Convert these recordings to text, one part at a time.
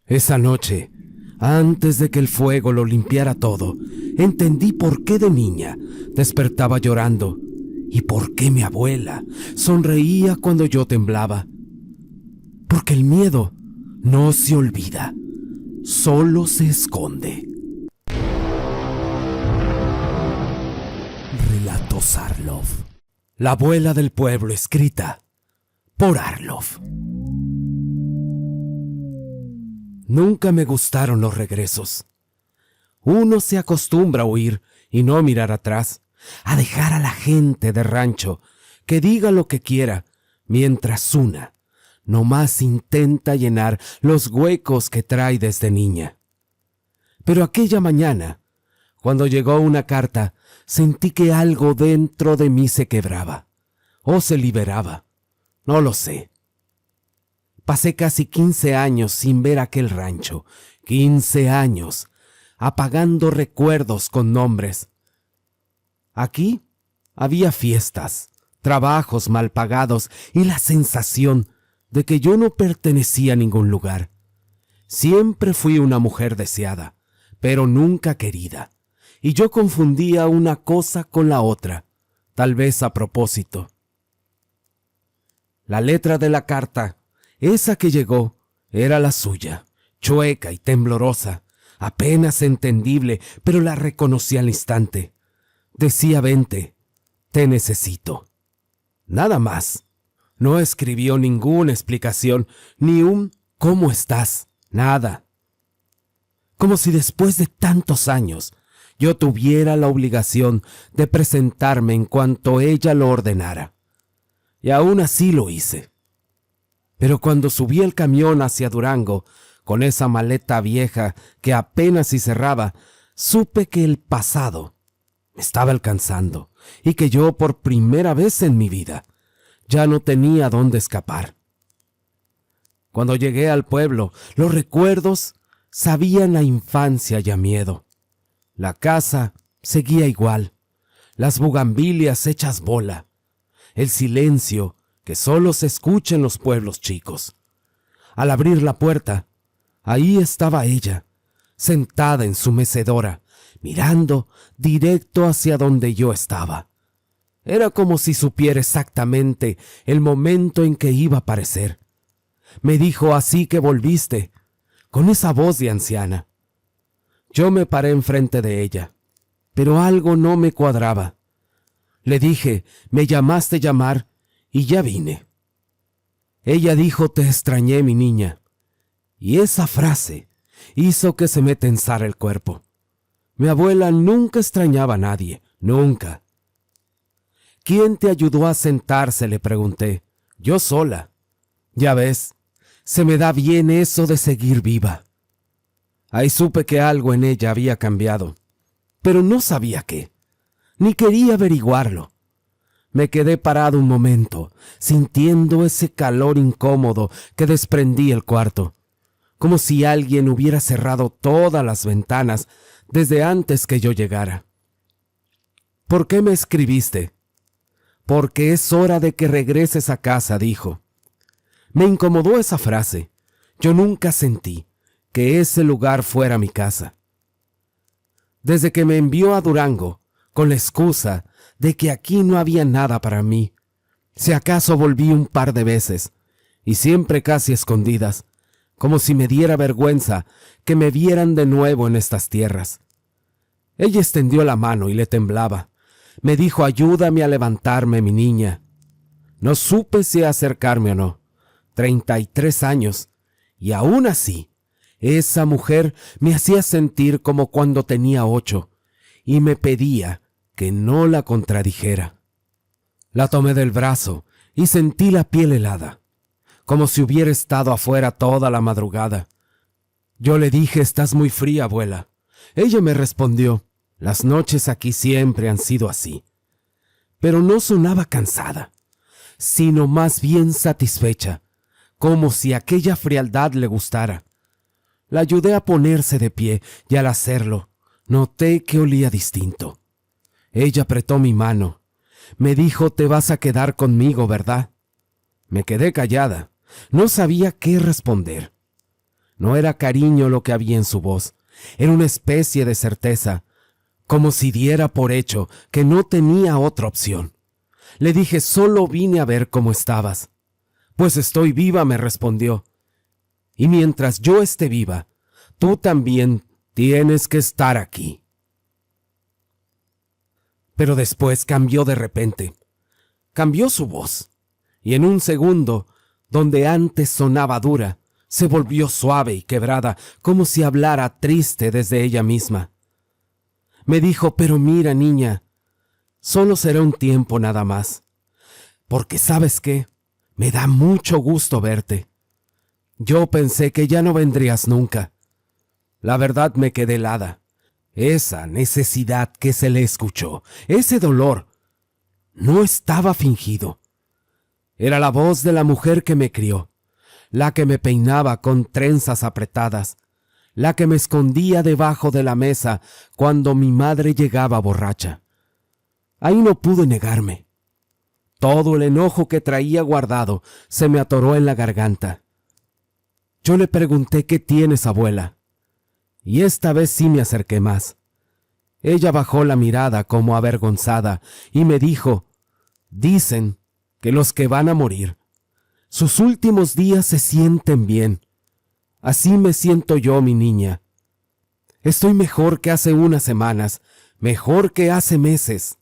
Esa noche, antes de que el fuego lo limpiara todo, entendí por qué de niña despertaba llorando y por qué mi abuela sonreía cuando yo temblaba. Porque el miedo no se olvida, solo se esconde. Relatos Arlov. La abuela del pueblo, escrita por Arlov. Nunca me gustaron los regresos. Uno se acostumbra a huir y no mirar atrás, a dejar a la gente de rancho que diga lo que quiera, mientras una nomás intenta llenar los huecos que trae desde niña. Pero aquella mañana, cuando llegó una carta, sentí que algo dentro de mí se quebraba, o se liberaba, no lo sé. Pasé casi 15 años sin ver aquel rancho, 15 años, apagando recuerdos con nombres. Aquí había fiestas, trabajos mal pagados y la sensación de que yo no pertenecía a ningún lugar. Siempre fui una mujer deseada, pero nunca querida, y yo confundía una cosa con la otra, tal vez a propósito. La letra de la carta, esa que llegó, era la suya, chueca y temblorosa, apenas entendible, pero la reconocí al instante. Decía: vente, te necesito. Nada más. No escribió ninguna explicación, ni un ¿cómo estás? Nada. Como si después de tantos años yo tuviera la obligación de presentarme en cuanto ella lo ordenara. Y aún así lo hice. Pero cuando subí el camión hacia Durango, con esa maleta vieja que apenas si cerraba, supe que el pasado me estaba alcanzando y que yo, por primera vez en mi vida, ya no tenía dónde escapar. Cuando llegué al pueblo, los recuerdos sabían a infancia y a miedo. La casa seguía igual, las bugambilias hechas bola, el silencio que solo se escucha en los pueblos chicos. Al abrir la puerta, ahí estaba ella, sentada en su mecedora, mirando directo hacia donde yo estaba. Era como si supiera exactamente el momento en que iba a aparecer. Me dijo: así que volviste, con esa voz de anciana. Yo me paré enfrente de ella, pero algo no me cuadraba. Le dije: me llamaste llamar y ya vine. Ella dijo: te extrañé, mi niña. Y esa frase hizo que se me tensara el cuerpo. Mi abuela nunca extrañaba a nadie, nunca. ¿Quién te ayudó a sentarse?, le pregunté. Yo sola. Ya ves, se me da bien eso de seguir viva. Ahí supe que algo en ella había cambiado, pero no sabía qué, ni quería averiguarlo. Me quedé parado un momento, sintiendo ese calor incómodo que desprendía el cuarto, como si alguien hubiera cerrado todas las ventanas desde antes que yo llegara. ¿Por qué me escribiste? Porque es hora de que regreses a casa, dijo. Me incomodó esa frase. Yo nunca sentí que ese lugar fuera mi casa. Desde que me envió a Durango, con la excusa de que aquí no había nada para mí, si acaso volví un par de veces, y siempre casi escondidas, como si me diera vergüenza que me vieran de nuevo en estas tierras. Ella extendió la mano y le temblaba. Me dijo: ayúdame a levantarme, mi niña. No supe si acercarme o no. 33 años, y aún así, esa mujer me hacía sentir como cuando tenía 8, y me pedía que no la contradijera. La tomé del brazo y sentí la piel helada, como si hubiera estado afuera toda la madrugada. Yo le dije: estás muy fría, abuela. Ella me respondió: las noches aquí siempre han sido así. Pero no sonaba cansada, sino más bien satisfecha, como si aquella frialdad le gustara. La ayudé a ponerse de pie y al hacerlo, noté que olía distinto. Ella apretó mi mano. Me dijo: te vas a quedar conmigo, ¿verdad? Me quedé callada. No sabía qué responder. No era cariño lo que había en su voz, era una especie de certeza, como si diera por hecho que no tenía otra opción. Le dije: solo vine a ver cómo estabas. Pues estoy viva, me respondió. Y mientras yo esté viva, tú también tienes que estar aquí. Pero después cambió de repente. Cambió su voz, y en un segundo, donde antes sonaba dura, se volvió suave y quebrada, como si hablara triste desde ella misma. Me dijo: pero mira, niña, solo será un tiempo nada más, porque ¿sabes qué? Me da mucho gusto verte. Yo pensé que ya no vendrías nunca. La verdad, me quedé helada. Esa necesidad que se le escuchó, ese dolor, no estaba fingido. Era la voz de la mujer que me crió, la que me peinaba con trenzas apretadas, la que me escondía debajo de la mesa cuando mi madre llegaba borracha. Ahí no pude negarme. Todo el enojo que traía guardado se me atoró en la garganta. Yo le pregunté: ¿qué tienes, abuela? Y esta vez sí me acerqué más. Ella bajó la mirada como avergonzada y me dijo: dicen que los que van a morir, sus últimos días se sienten bien. Así me siento yo, mi niña. Estoy mejor que hace unas semanas, mejor que hace meses.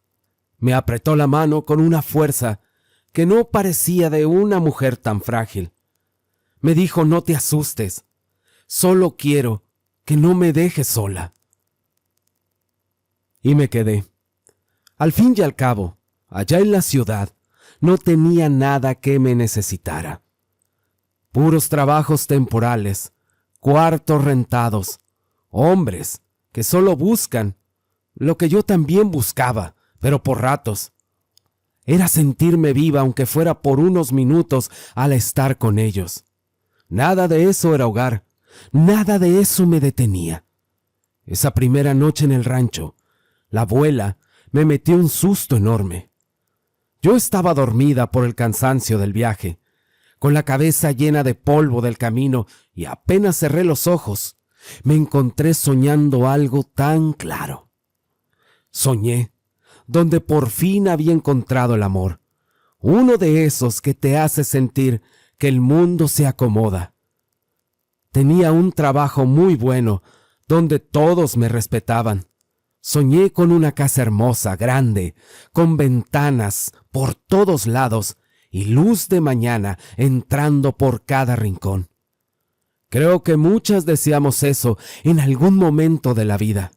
Me apretó la mano con una fuerza que no parecía de una mujer tan frágil. Me dijo: no te asustes, solo quiero que no me dejes sola. Y me quedé. Al fin y al cabo, allá en la ciudad, no tenía nada que me necesitara. Puros trabajos temporales, cuartos rentados, hombres que solo buscan lo que yo también buscaba, pero por ratos. Era sentirme viva, aunque fuera por unos minutos, al estar con ellos. Nada de eso era hogar, nada de eso me detenía. Esa primera noche en el rancho, la abuela me metió un susto enorme. Yo estaba dormida por el cansancio del viaje, con la cabeza llena de polvo del camino, y apenas cerré los ojos, me encontré soñando algo tan claro. Soñé donde por fin había encontrado el amor, uno de esos que te hace sentir que el mundo se acomoda. Tenía un trabajo muy bueno, donde todos me respetaban. Soñé con una casa hermosa, grande, con ventanas por todos lados y luz de mañana entrando por cada rincón. Creo que muchas deseamos eso en algún momento de la vida.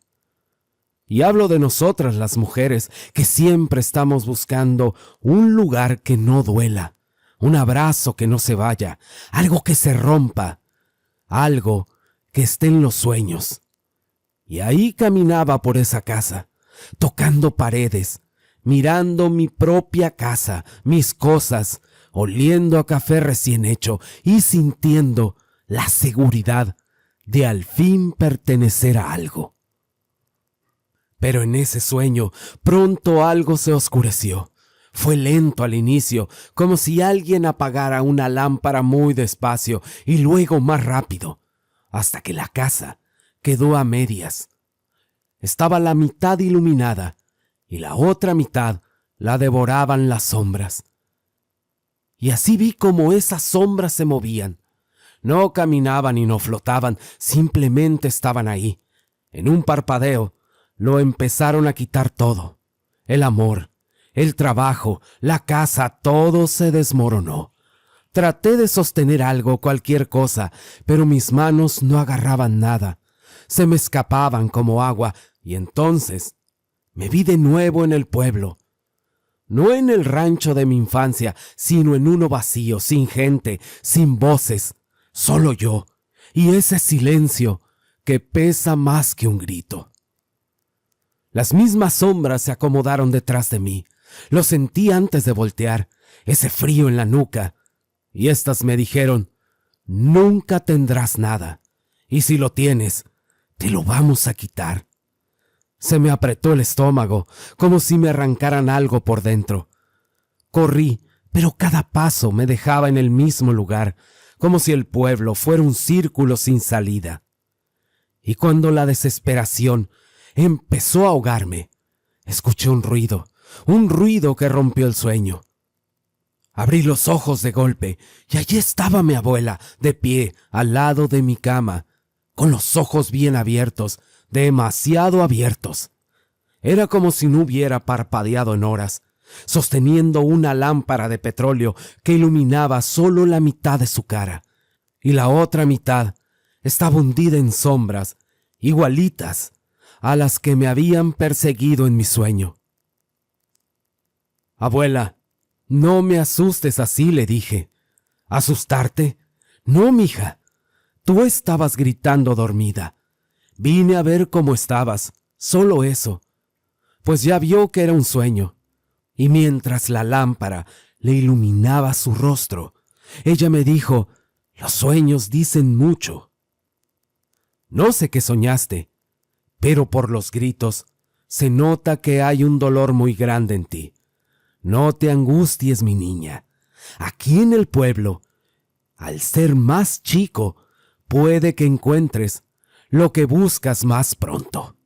Y hablo de nosotras las mujeres, que siempre estamos buscando un lugar que no duela, un abrazo que no se vaya, algo que se rompa, algo que esté en los sueños. Y ahí caminaba por esa casa, tocando paredes, mirando mi propia casa, mis cosas, oliendo a café recién hecho y sintiendo la seguridad de al fin pertenecer a algo. Pero en ese sueño pronto algo se oscureció. Fue lento al inicio, como si alguien apagara una lámpara muy despacio y luego más rápido, hasta que la casa quedó a medias. Estaba la mitad iluminada y la otra mitad la devoraban las sombras. Y así vi cómo esas sombras se movían. No caminaban y no flotaban, simplemente estaban ahí. En un parpadeo lo empezaron a quitar todo. El amor, el trabajo, la casa, todo se desmoronó. Traté de sostener algo, cualquier cosa, pero mis manos no agarraban nada. Se me escapaban como agua, y entonces me vi de nuevo en el pueblo. No en el rancho de mi infancia, sino en uno vacío, sin gente, sin voces, solo yo, y ese silencio que pesa más que un grito. Las mismas sombras se acomodaron detrás de mí. Lo sentí antes de voltear, ese frío en la nuca, y éstas me dijeron: nunca tendrás nada, y si lo tienes, te lo vamos a quitar. Se me apretó el estómago, como si me arrancaran algo por dentro. Corrí, pero cada paso me dejaba en el mismo lugar, como si el pueblo fuera un círculo sin salida. Y cuando la desesperación empezó a ahogarme, escuché un ruido que rompió el sueño. Abrí los ojos de golpe y allí estaba mi abuela, de pie, al lado de mi cama, con los ojos bien abiertos, demasiado abiertos. Era como si no hubiera parpadeado en horas, sosteniendo una lámpara de petróleo que iluminaba solo la mitad de su cara, y la otra mitad estaba hundida en sombras, igualitas a las que me habían perseguido en mi sueño. Abuela, no me asustes así, le dije. ¿Asustarte? No, mija. Tú estabas gritando dormida. Vine a ver cómo estabas, solo eso. Pues ya vio que era un sueño. Y mientras la lámpara le iluminaba su rostro, ella me dijo, los sueños dicen mucho. No sé qué soñaste, pero por los gritos se nota que hay un dolor muy grande en ti. No te angusties, mi niña. Aquí en el pueblo, al ser más chico, puede que encuentres lo que buscas más pronto.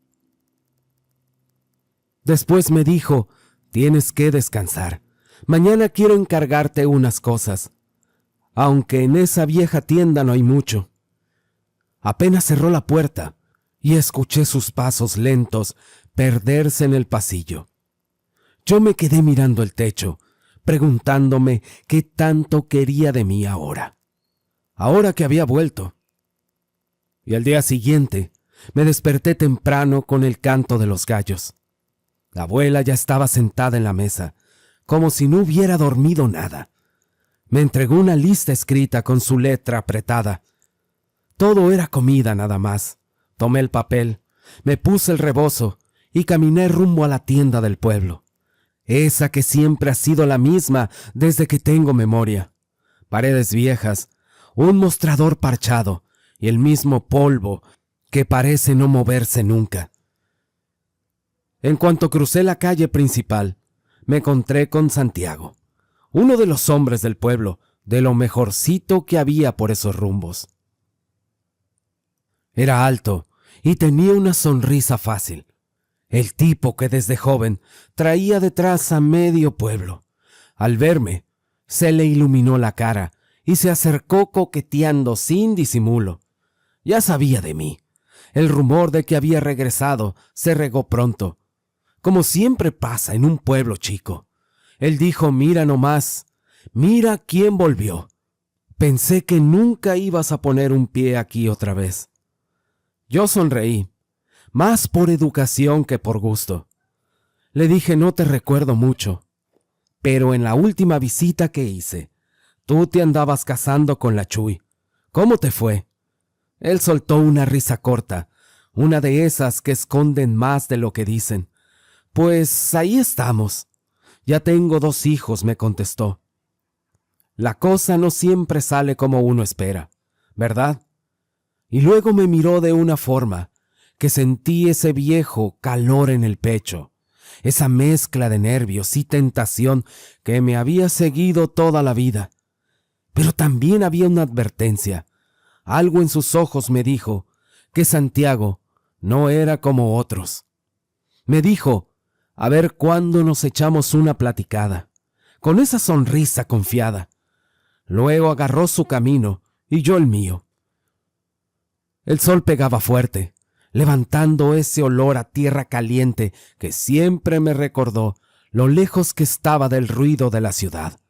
Después me dijo, tienes que descansar. Mañana quiero encargarte unas cosas, aunque en esa vieja tienda no hay mucho. Apenas cerró la puerta y escuché sus pasos lentos perderse en el pasillo. Yo me quedé mirando el techo, preguntándome qué tanto quería de mí ahora que había vuelto. Y al día siguiente me desperté temprano con el canto de los gallos. La abuela ya estaba sentada en la mesa, como si no hubiera dormido nada. Me entregó una lista escrita con su letra apretada. Todo era comida nada más. Tomé el papel, me puse el rebozo y caminé rumbo a la tienda del pueblo. Esa que siempre ha sido la misma desde que tengo memoria. Paredes viejas, un mostrador parchado y el mismo polvo que parece no moverse nunca. En cuanto crucé la calle principal, me encontré con Santiago, uno de los hombres del pueblo, de lo mejorcito que había por esos rumbos. Era alto y tenía una sonrisa fácil. El tipo que desde joven traía detrás a medio pueblo. Al verme, se le iluminó la cara y se acercó coqueteando sin disimulo. Ya sabía de mí. El rumor de que había regresado se regó pronto, como siempre pasa en un pueblo chico. Él dijo, mira nomás, mira quién volvió. Pensé que nunca ibas a poner un pie aquí otra vez. Yo sonreí, más por educación que por gusto. Le dije, no te recuerdo mucho, pero en la última visita que hice, tú te andabas casando con la Chuy. ¿Cómo te fue? Él soltó una risa corta, una de esas que esconden más de lo que dicen. Pues ahí estamos. Ya tengo 2 hijos, me contestó. La cosa no siempre sale como uno espera, ¿verdad? Y luego me miró de una forma que sentí ese viejo calor en el pecho, esa mezcla de nervios y tentación que me había seguido toda la vida. Pero también había una advertencia. Algo en sus ojos me dijo que Santiago no era como otros. Me dijo, a ver cuándo nos echamos una platicada, con esa sonrisa confiada. Luego agarró su camino y yo el mío. El sol pegaba fuerte, levantando ese olor a tierra caliente que siempre me recordó lo lejos que estaba del ruido de la ciudad.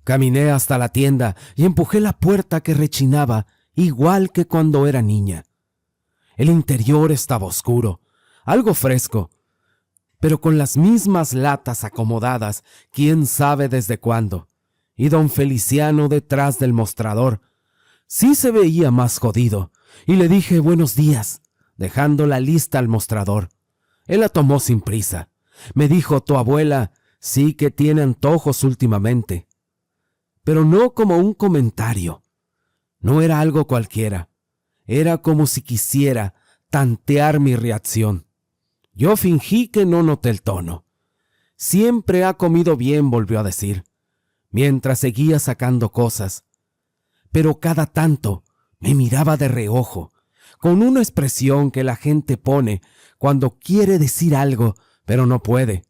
Caminé hasta la tienda y empujé la puerta que rechinaba igual que cuando era niña. El interior estaba oscuro, algo fresco, pero con las mismas latas acomodadas, quién sabe desde cuándo, y don Feliciano detrás del mostrador. Sí se veía más jodido, y le dije buenos días, dejando la lista al mostrador. Él la tomó sin prisa. Me dijo, tu abuela sí que tiene antojos últimamente. Pero no como un comentario. No era algo cualquiera. Era como si quisiera tantear mi reacción. Yo fingí que no noté el tono. Siempre ha comido bien, volvió a decir, mientras seguía sacando cosas. pero cada tanto me miraba de reojo, con una expresión que la gente pone cuando quiere decir algo, pero no puede,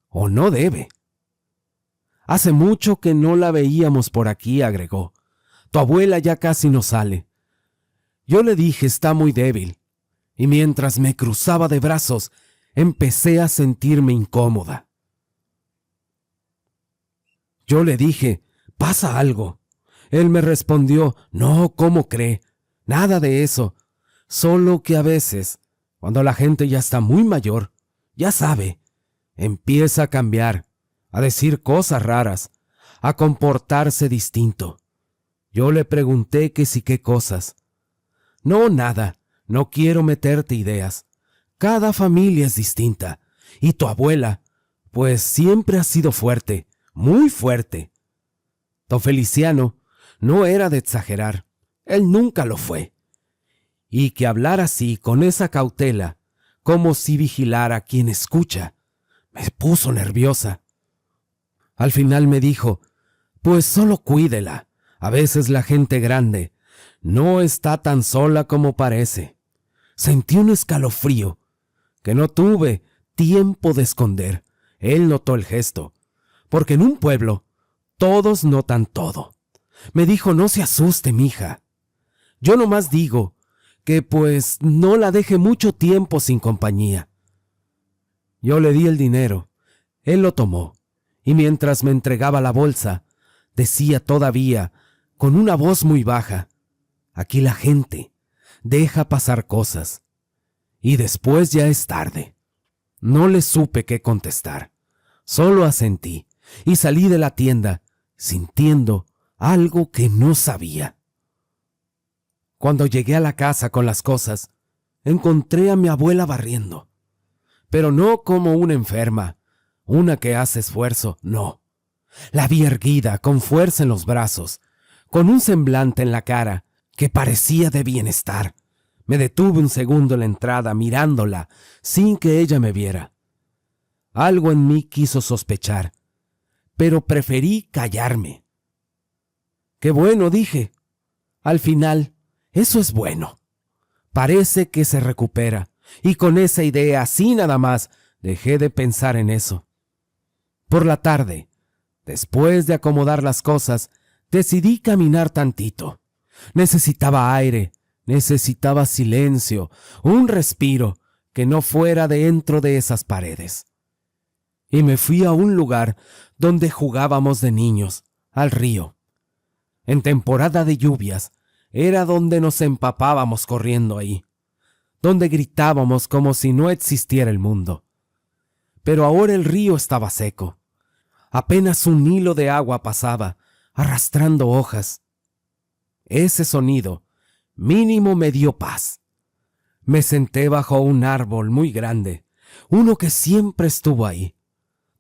o no debe. Hace mucho que no la veíamos por aquí, agregó. Tu abuela ya casi no sale. Yo le dije, está muy débil, y mientras me cruzaba de brazos, empecé a sentirme incómoda. Yo le dije, ¿pasa algo? Él me respondió, no, ¿cómo cree? Nada de eso, solo que a veces, cuando la gente ya está muy mayor, ya sabe, empieza a cambiar, a decir cosas raras, a comportarse distinto. Yo le pregunté que sí qué cosas. No, nada, no quiero meterte ideas. Cada familia es distinta, y tu abuela, pues siempre ha sido fuerte, muy fuerte. Don Feliciano no era de exagerar, él nunca lo fue. Y que hablar así, con esa cautela, como si vigilara a quien escucha, me puso nerviosa. Al final me dijo, pues solo cuídela, a veces la gente grande no está tan sola como parece. Sentí un escalofrío que no tuve tiempo de esconder. Él notó el gesto, porque en un pueblo todos notan todo. Me dijo, no se asuste, mija. Yo nomás digo que pues no la deje mucho tiempo sin compañía. Yo le di el dinero, él lo tomó, y mientras me entregaba la bolsa, decía todavía, con una voz muy baja, aquí la gente deja pasar cosas, y después ya es tarde. No le supe qué contestar, solo asentí, y salí de la tienda, sintiendo algo que no sabía. Cuando llegué a la casa con las cosas, encontré a mi abuela barriendo, pero no como una enferma, una que hace esfuerzo, no. La vi erguida, con fuerza en los brazos, con un semblante en la cara que parecía de bienestar. Me detuve un segundo en la entrada mirándola sin que ella me viera. Algo en mí quiso sospechar, pero preferí callarme. Qué bueno, dije. Al final, eso es bueno. Parece que se recupera, y con esa idea, así nada más, dejé de pensar en eso. Por la tarde, después de acomodar las cosas, decidí caminar tantito. Necesitaba aire, necesitaba silencio, un respiro que no fuera dentro de esas paredes. Y me fui a un lugar donde jugábamos de niños, al río. En temporada de lluvias, era donde nos empapábamos corriendo ahí, donde gritábamos como si no existiera el mundo. Pero ahora el río estaba seco. Apenas un hilo de agua pasaba, arrastrando hojas. Ese sonido mínimo me dio paz. Me senté bajo un árbol muy grande, uno que siempre estuvo ahí,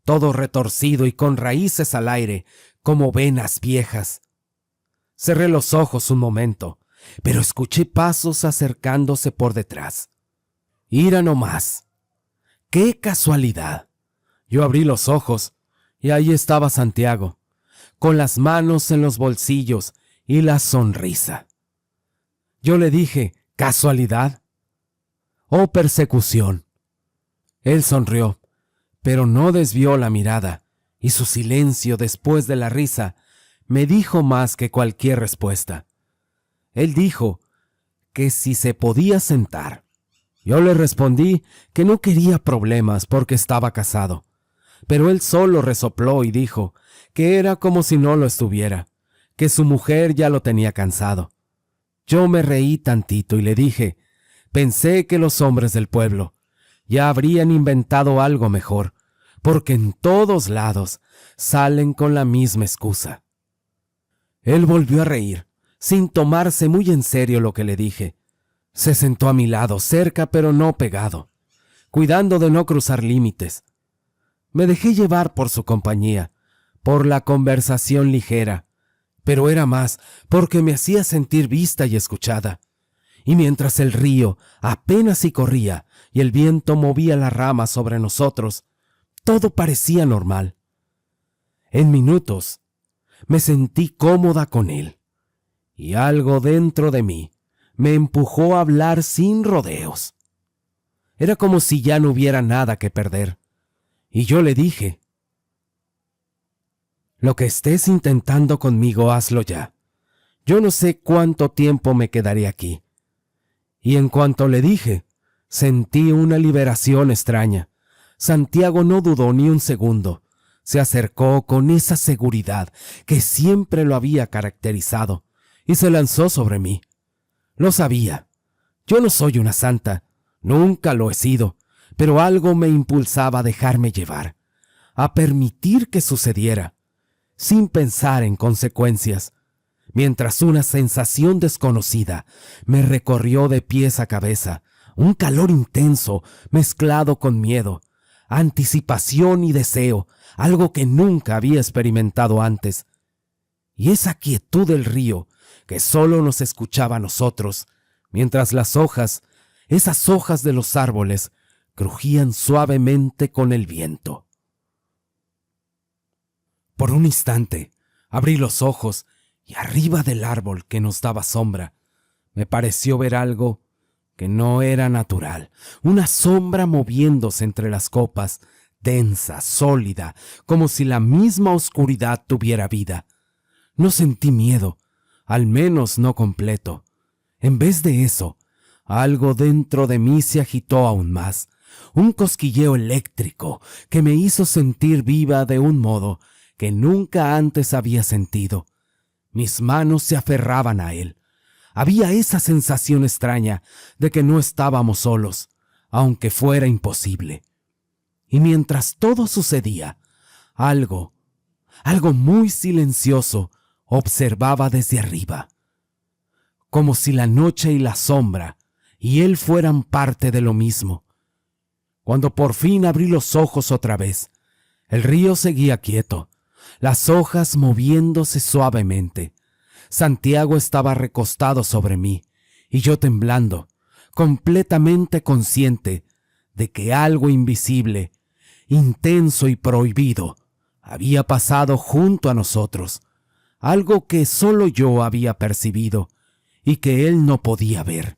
todo retorcido y con raíces al aire, como venas viejas. Cerré los ojos un momento, pero escuché pasos acercándose por detrás. Ira nomás. ¡Qué casualidad! Yo abrí los ojos y ahí estaba Santiago, con las manos en los bolsillos y la sonrisa. Yo le dije, ¿casualidad? ¿O persecución? Él sonrió, pero no desvió la mirada, y su silencio después de la risa me dijo más que cualquier respuesta. Él dijo que si se podía sentar. Yo le respondí que no quería problemas porque estaba casado, pero él solo resopló y dijo que era como si no lo estuviera, que su mujer ya lo tenía cansado. Yo me reí tantito y le dije, pensé que los hombres del pueblo ya habrían inventado algo mejor, porque en todos lados salen con la misma excusa. Él volvió a reír, sin tomarse muy en serio lo que le dije. Se sentó a mi lado, cerca pero no pegado, cuidando de no cruzar límites. Me dejé llevar por su compañía, por la conversación ligera, pero era más porque me hacía sentir vista y escuchada. Y mientras el río apenas si corría y el viento movía las ramas sobre nosotros, todo parecía normal. En minutos me sentí cómoda con él, y algo dentro de mí me empujó a hablar sin rodeos. Era como si ya no hubiera nada que perder. Y yo le dije: lo que estés intentando conmigo, hazlo ya. Yo no sé cuánto tiempo me quedaré aquí. Y en cuanto le dije, sentí una liberación extraña. Santiago no dudó ni un segundo. Se acercó con esa seguridad que siempre lo había caracterizado y se lanzó sobre mí. Lo sabía. Yo no soy una santa, nunca lo he sido, pero algo me impulsaba a dejarme llevar, a permitir que sucediera, sin pensar en consecuencias, mientras una sensación desconocida me recorrió de pies a cabeza, un calor intenso mezclado con miedo, anticipación y deseo, algo que nunca había experimentado antes. Y esa quietud del río, que solo nos escuchaba a nosotros, mientras las hojas, esas hojas de los árboles, crujían suavemente con el viento. Por un instante, abrí los ojos y arriba del árbol que nos daba sombra, me pareció ver algo que no era natural, una sombra moviéndose entre las copas, densa, sólida, como si la misma oscuridad tuviera vida. No sentí miedo, al menos no completo. En vez de eso, algo dentro de mí se agitó aún más, un cosquilleo eléctrico que me hizo sentir viva de un modo que nunca antes había sentido. Mis manos se aferraban a él. Había esa sensación extraña de que no estábamos solos, aunque fuera imposible. Y mientras todo sucedía, algo muy silencioso observaba desde arriba, como si la noche y la sombra y él fueran parte de lo mismo. Cuando por fin abrí los ojos otra vez, el río seguía quieto, las hojas moviéndose suavemente. Santiago estaba recostado sobre mí y yo temblando, completamente consciente de que algo invisible, intenso y prohibido había pasado junto a nosotros, algo que solo yo había percibido y que él no podía ver.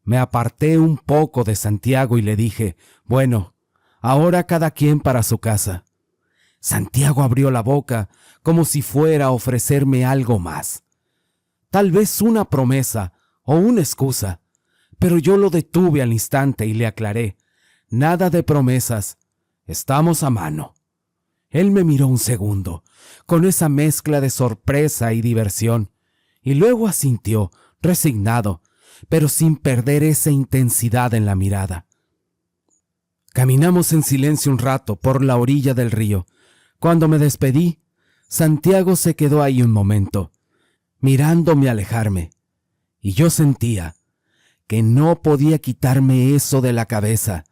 Me aparté un poco de Santiago y le dije: bueno, ahora cada quien para su casa. Santiago abrió la boca como si fuera a ofrecerme algo más. Tal vez una promesa o una excusa, pero yo lo detuve al instante y le aclaré: nada de promesas, estamos a mano. Él me miró un segundo, con esa mezcla de sorpresa y diversión, y luego asintió, resignado, pero sin perder esa intensidad en la mirada. Caminamos en silencio un rato por la orilla del río. Cuando me despedí, Santiago se quedó ahí un momento, mirándome alejarme, y yo sentía que no podía quitarme eso de la cabeza,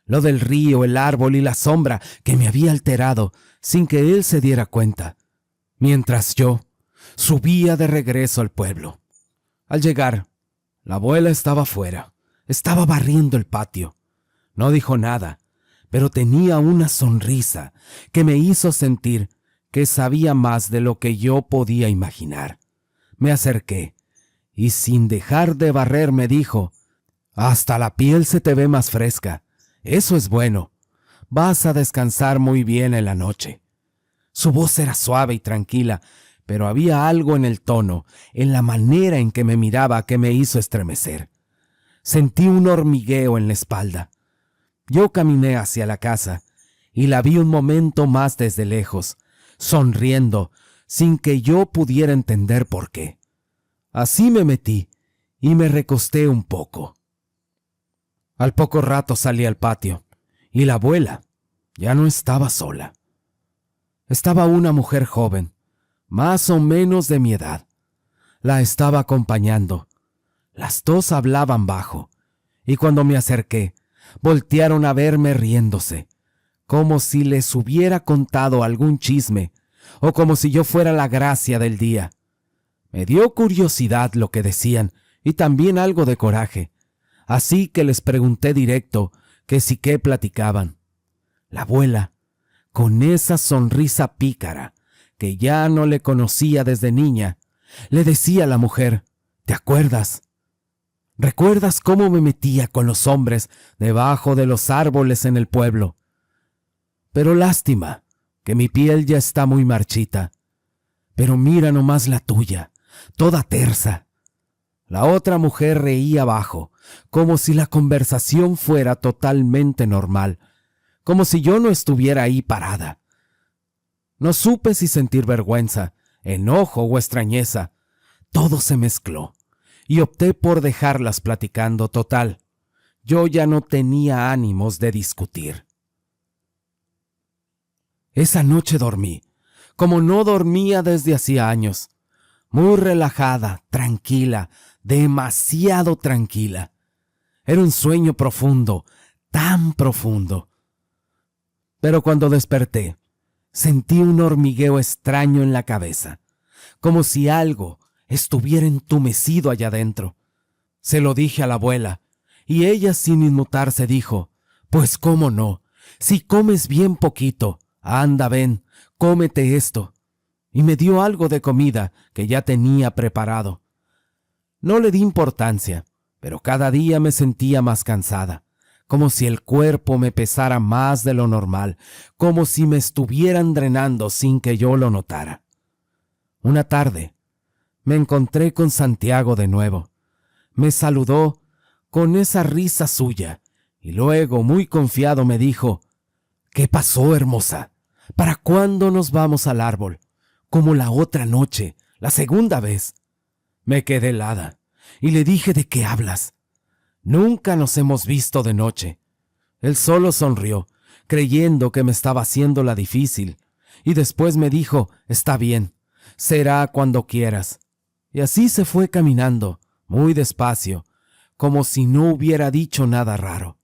lo del río, el árbol y la sombra que me había alterado sin que él se diera cuenta, mientras yo subía de regreso al pueblo. Al llegar, la abuela estaba fuera, estaba barriendo el patio. No dijo nada, pero tenía una sonrisa que me hizo sentir que sabía más de lo que yo podía imaginar. Me acerqué y sin dejar de barrer me dijo: hasta la piel se te ve más fresca. Eso es bueno. Vas a descansar muy bien en la noche. Su voz era suave y tranquila, pero había algo en el tono, en la manera en que me miraba, que me hizo estremecer. Sentí un hormigueo en la espalda. Yo caminé hacia la casa y la vi un momento más desde lejos, sonriendo, sin que yo pudiera entender por qué. Así me metí y me recosté un poco. Al poco rato salí al patio y la abuela ya no estaba sola. Estaba una mujer joven, más o menos de mi edad. La estaba acompañando. Las dos hablaban bajo, y cuando me acerqué, voltearon a verme riéndose, como si les hubiera contado algún chisme, o como si yo fuera la gracia del día. Me dio curiosidad lo que decían, y también algo de coraje, así que les pregunté directo que si qué platicaban. La abuela, con esa sonrisa pícara, que ya no le conocía desde niña, Le decía a la mujer: ¿te acuerdas? ¿Recuerdas cómo me metía con los hombres debajo de los árboles en el pueblo? Pero lástima, que mi piel ya está muy marchita. Pero mira nomás la tuya, toda tersa. La otra mujer reía bajo, como si la conversación fuera totalmente normal, como si yo no estuviera ahí parada. No supe si sentir vergüenza, enojo o extrañeza. Todo se mezcló y opté por dejarlas platicando. Total, yo ya no tenía ánimos de discutir. Esa noche dormí, como no dormía desde hacía años, muy relajada, tranquila, demasiado tranquila. Era un sueño profundo, tan profundo. Pero cuando desperté, sentí un hormigueo extraño en la cabeza, como si algo estuviera entumecido allá adentro. Se lo dije a la abuela, y ella sin inmutarse dijo: pues cómo no, si comes bien poquito, anda ven, cómete esto. Y me dio algo de comida que ya tenía preparado. No le di importancia, pero cada día me sentía más cansada, como si el cuerpo me pesara más de lo normal, como si me estuvieran drenando sin que yo lo notara. Una tarde, me encontré con Santiago de nuevo. Me saludó con esa risa suya y luego, muy confiado, me dijo: ¿qué pasó, hermosa? ¿Para cuándo nos vamos al árbol? Como la otra noche, la segunda vez. Me quedé helada y le dije: ¿de qué hablas? Nunca nos hemos visto de noche. Él solo sonrió, creyendo que me estaba haciendo la difícil, y después me dijo: está bien, será cuando quieras. Y así se fue caminando, muy despacio, como si no hubiera dicho nada raro.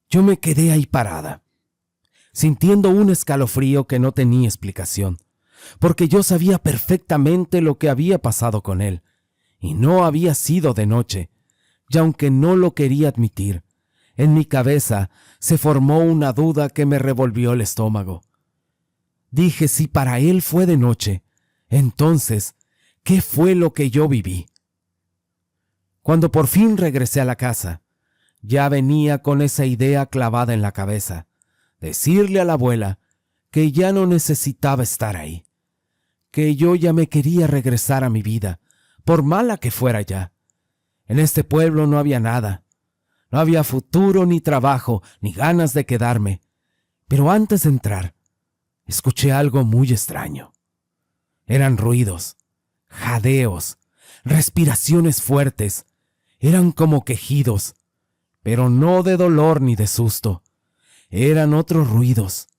Yo me quedé ahí parada, sintiendo un escalofrío que no tenía explicación, porque yo sabía perfectamente lo que había pasado con él, y no había sido de noche, y aunque no lo quería admitir, en mi cabeza se formó una duda que me revolvió el estómago. Dije: si para él fue de noche, entonces, ¿qué fue lo que yo viví? Cuando por fin regresé a la casa, ya venía con esa idea clavada en la cabeza: decirle a la abuela que ya no necesitaba estar ahí, que yo ya me quería regresar a mi vida, por mala que fuera ya. En este pueblo no había nada, no había futuro, ni trabajo, ni ganas de quedarme. Pero antes de entrar, escuché algo muy extraño. Eran ruidos, jadeos, respiraciones fuertes. Eran como quejidos, pero no de dolor ni de susto. Eran otros ruidos.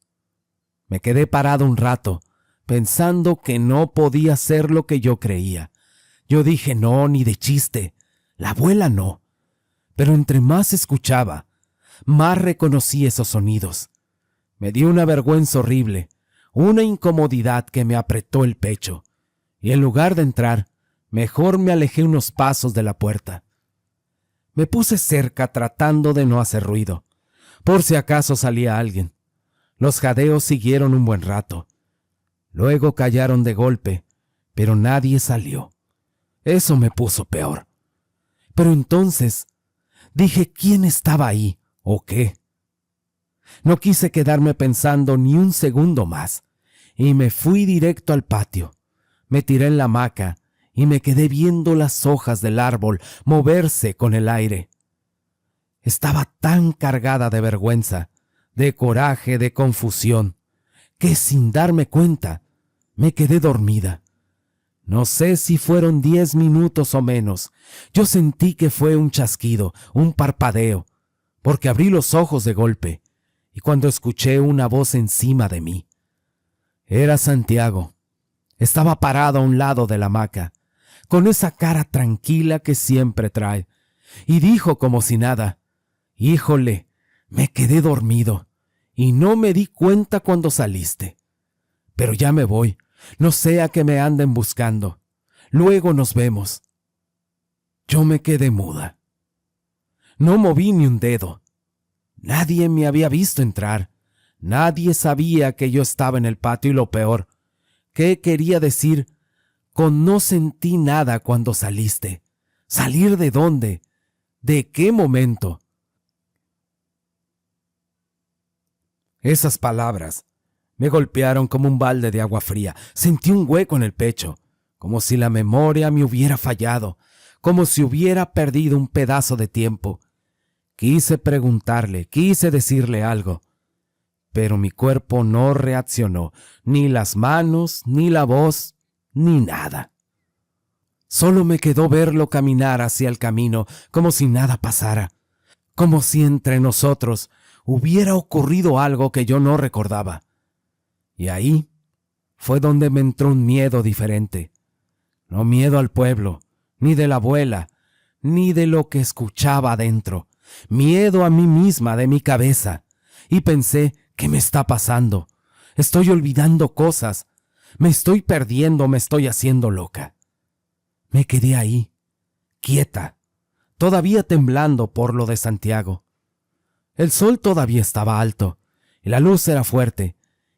Me quedé parado un rato, pensando que no podía ser lo que yo creía. Yo dije: no, ni de chiste, la abuela no. Pero entre más escuchaba, más reconocí esos sonidos. Me dio una vergüenza horrible, una incomodidad que me apretó el pecho, y en lugar de entrar, mejor me alejé unos pasos de la puerta. Me puse cerca tratando de no hacer ruido, por si acaso salía alguien. Los jadeos siguieron un buen rato. Luego callaron de golpe, pero nadie salió. Eso me puso peor. Pero entonces dije: ¿quién estaba ahí o qué? No quise quedarme pensando ni un segundo más, y me fui directo al patio. Me tiré en la hamaca y me quedé viendo las hojas del árbol moverse con el aire. Estaba tan cargada de vergüenza, de coraje, de confusión, que sin darme cuenta me quedé dormida. No sé si fueron 10 minutos o menos. Yo sentí que fue un chasquido, un parpadeo, porque abrí los ojos de golpe, y cuando escuché una voz encima de mí. Era Santiago. Estaba parado a un lado de la hamaca, con esa cara tranquila que siempre trae, y dijo como si nada: híjole, me quedé dormido, y no me di cuenta cuando saliste. Pero ya me voy. No sea que me anden buscando. Luego nos vemos. Yo me quedé muda. No moví ni un dedo. Nadie me había visto entrar. Nadie sabía que yo estaba en el patio y lo peor, ¿qué quería decir No sentí nada cuando saliste. ¿Salir de dónde? ¿De qué momento? Esas palabras me golpearon como un balde de agua fría. Sentí un hueco en el pecho, como si la memoria me hubiera fallado, como si hubiera perdido un pedazo de tiempo. Quise preguntarle, quise decirle algo, pero mi cuerpo no reaccionó, ni las manos, ni la voz, ni nada. Solo me quedó verlo caminar hacia el camino, como si nada pasara, como si entre nosotros hubiera ocurrido algo que yo no recordaba. Y ahí fue donde me entró un miedo diferente. No miedo al pueblo, ni de la abuela, ni de lo que escuchaba adentro. Miedo a mí misma, de mi cabeza. Y pensé, ¿qué me está pasando? Estoy olvidando cosas. Me estoy perdiendo, me estoy haciendo loca. Me quedé ahí, quieta, todavía temblando por lo de Santiago. El sol todavía estaba alto, y la luz era fuerte,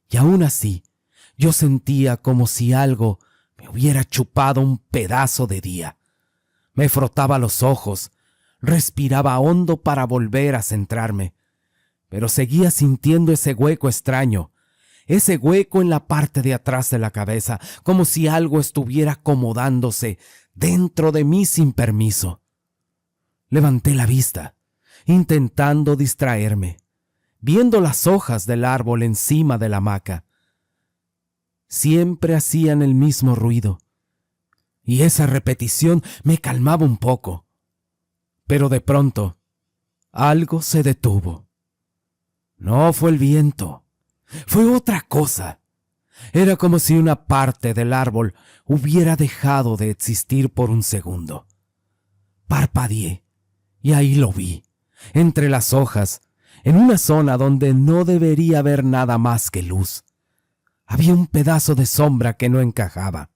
y aún así yo sentía como si algo me hubiera chupado un pedazo de día. Me frotaba los ojos, respiraba hondo para volver a centrarme, pero seguía sintiendo ese hueco extraño, ese hueco en la parte de atrás de la cabeza, como si algo estuviera acomodándose dentro de mí sin permiso. Levanté la vista, intentando distraerme, viendo las hojas del árbol encima de la hamaca. Siempre hacían el mismo ruido, y esa repetición me calmaba un poco. Pero de pronto, algo se detuvo. No fue el viento, fue otra cosa. Era como si una parte del árbol hubiera dejado de existir por un segundo. Parpadeé, y ahí lo vi, entre las hojas, en una zona donde no debería haber nada más que luz. Había un pedazo de sombra que no encajaba.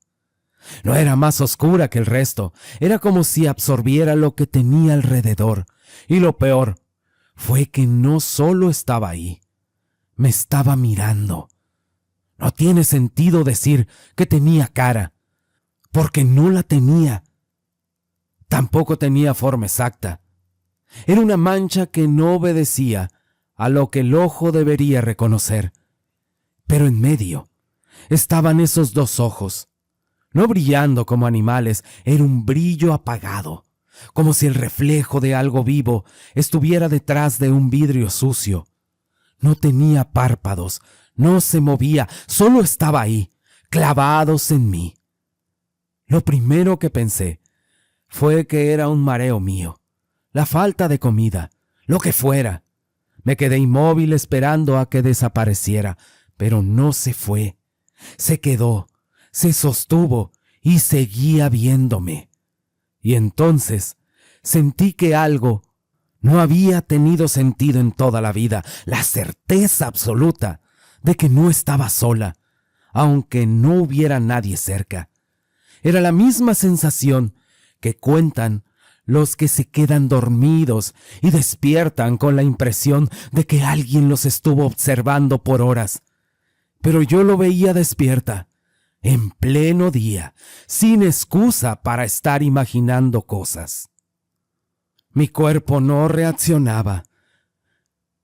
No era más oscura que el resto, era como si absorbiera lo que tenía alrededor. Y lo peor fue que no solo estaba ahí, me estaba mirando. No tiene sentido decir que tenía cara, porque no la tenía. Tampoco tenía forma exacta. Era una mancha que no obedecía a lo que el ojo debería reconocer. Pero en medio estaban esos dos ojos, no brillando como animales, era un brillo apagado, como si el reflejo de algo vivo estuviera detrás de un vidrio sucio. No tenía párpados, no se movía, solo estaba ahí, clavados en mí. Lo primero que pensé fue que era un mareo mío, la falta de comida, lo que fuera. Me quedé inmóvil esperando a que desapareciera, pero no se fue. Se quedó, se sostuvo y seguía viéndome. Y entonces sentí que algo no había tenido sentido en toda la vida, la certeza absoluta de que no estaba sola, aunque no hubiera nadie cerca. Era la misma sensación que cuentan los que se quedan dormidos y despiertan con la impresión de que alguien los estuvo observando por horas. Pero yo lo veía despierta, en pleno día, sin excusa para estar imaginando cosas. Mi cuerpo no reaccionaba.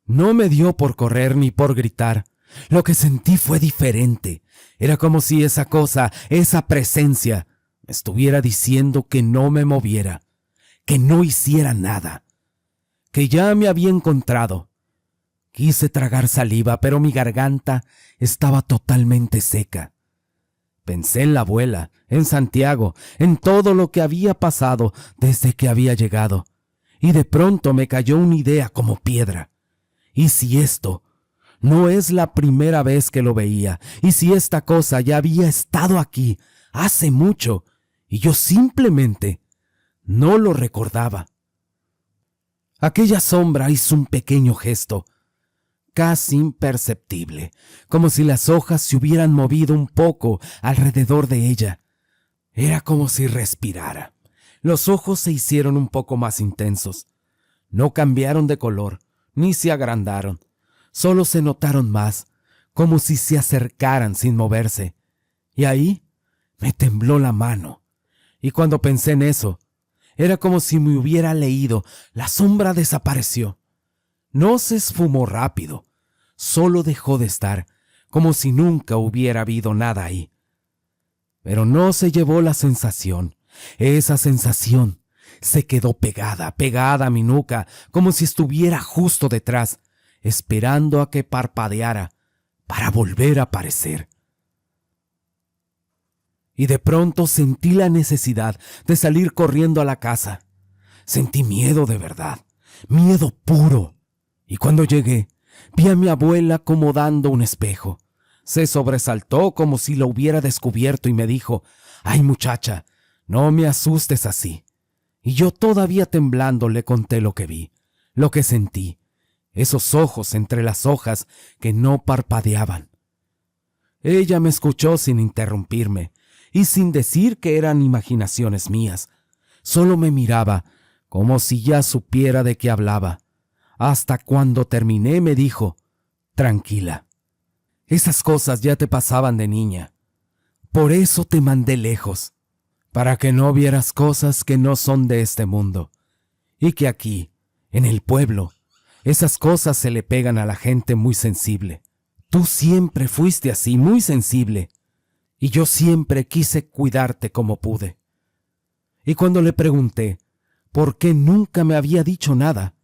No me dio por correr ni por gritar. Lo que sentí fue diferente. Era como si esa cosa, esa presencia, me estuviera diciendo que no me moviera, que no hiciera nada, que ya me había encontrado. Quise tragar saliva, pero mi garganta estaba totalmente seca. Pensé en la abuela, en Santiago, en todo lo que había pasado desde que había llegado, y de pronto me cayó una idea como piedra. ¿Y si esto no es la primera vez que lo veía? ¿Y si esta cosa ya había estado aquí hace mucho y yo simplemente no lo recordaba? Aquella sombra hizo un pequeño gesto, casi imperceptible, como si las hojas se hubieran movido un poco alrededor de ella. Era como si respirara. Los ojos se hicieron un poco más intensos. No cambiaron de color, ni se agrandaron. Solo se notaron más, como si se acercaran sin moverse. Y ahí Me tembló la mano, y cuando pensé en eso, era como si me hubiera leído. La sombra desapareció. No se esfumó rápido, solo dejó de estar, como si nunca hubiera habido nada ahí. Pero no se llevó la sensación. Esa sensación se quedó pegada a mi nuca, como si estuviera justo detrás, esperando a que parpadeara para volver a aparecer. Y de pronto sentí la necesidad de salir corriendo a la casa. Sentí miedo de verdad, miedo puro. Y cuando llegué, vi a mi abuela acomodando un espejo. Se sobresaltó como si lo hubiera descubierto y me dijo: «Ay, muchacha, no me asustes así». Y yo todavía temblando le conté lo que vi, lo que sentí, esos ojos entre las hojas que no parpadeaban. Ella me escuchó sin interrumpirme y sin decir que eran imaginaciones mías. Solo me miraba como si ya supiera de qué hablaba. Hasta cuando terminé me dijo: «Tranquila, esas cosas ya te pasaban de niña. Por eso te mandé lejos, para que no vieras cosas que no son de este mundo, y que aquí, en el pueblo, esas cosas se le pegan a la gente muy sensible. Tú siempre fuiste así, muy sensible, y yo siempre quise cuidarte como pude». Y cuando le pregunté por qué nunca me había dicho nada,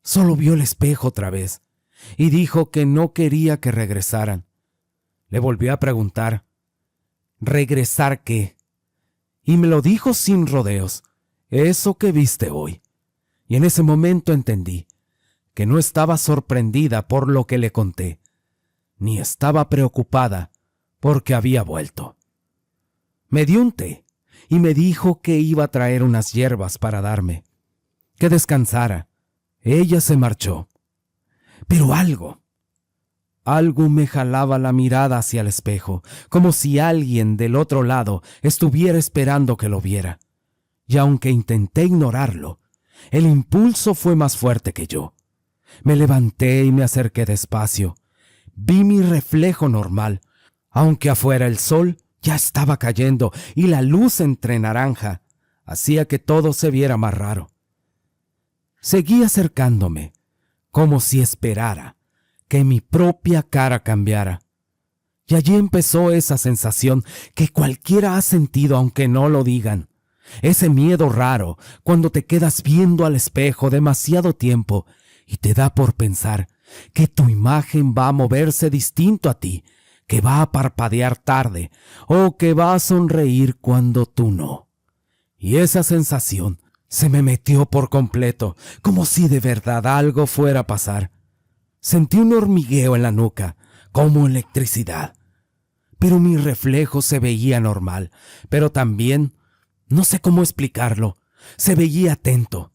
solo vio el espejo otra vez y dijo que no quería que regresaran. Le volví a preguntar: «¿Regresar qué?». Y me lo dijo sin rodeos: «Eso que viste hoy». Y en ese momento entendí que no estaba sorprendida por lo que le conté, ni estaba preocupada porque había vuelto. Me dio un té y me dijo que iba a traer unas hierbas para darme, que descansara. Ella se marchó. Pero algo me jalaba la mirada hacia el espejo, como si alguien del otro lado estuviera esperando que lo viera. Y aunque intenté ignorarlo, el impulso fue más fuerte que yo. Me levanté y me acerqué despacio. Vi mi reflejo normal, aunque afuera el sol ya estaba cayendo y la luz entre naranja hacía que todo se viera más raro. Seguí acercándome, como si esperara que mi propia cara cambiara. Y allí empezó esa sensación que cualquiera ha sentido aunque no lo digan. Ese miedo raro cuando te quedas viendo al espejo demasiado tiempo y te da por pensar que tu imagen va a moverse distinto a ti, que va a parpadear tarde o que va a sonreír cuando tú no. Y esa sensación se me metió por completo, como si de verdad algo fuera a pasar. Sentí un hormigueo en la nuca, como electricidad. Pero mi reflejo se veía normal, pero también, no sé cómo explicarlo, se veía atento,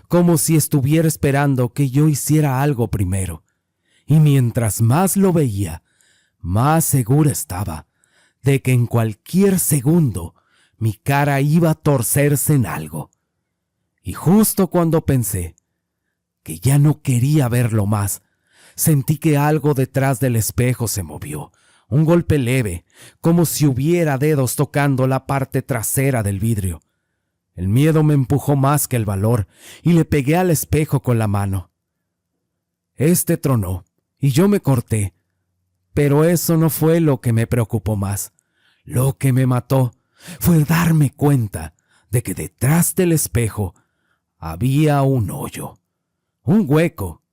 como si estuviera esperando que yo hiciera algo primero. Y mientras más lo veía, más segura estaba de que en cualquier segundo mi cara iba a torcerse en algo. Y justo cuando pensé que ya no quería verlo más, sentí que algo detrás del espejo se movió, un golpe leve, como si hubiera dedos tocando la parte trasera del vidrio. El miedo me empujó más que el valor y le pegué al espejo con la mano. Este tronó y yo me corté, pero eso no fue lo que me preocupó más. Lo que me mató fue darme cuenta de que detrás del espejo había un hoyo, un hueco,